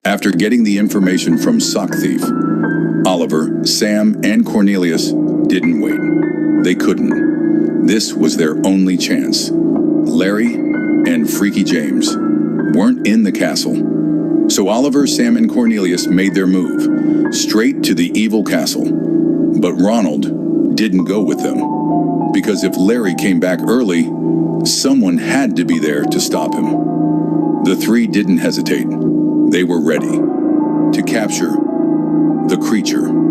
After getting the information from Sock Thief, Oliver, Sam, and Cornelius didn't wait. They couldn't. This was their only chance. Larry and Freaky James weren't in the castle. So Oliver, Sam, and Cornelius made their move, straight to the evil castle. But Ronald didn't go with them, because if Larry came back early, someone had to be there to stop him. The three didn't hesitate. They were ready to capture the creature.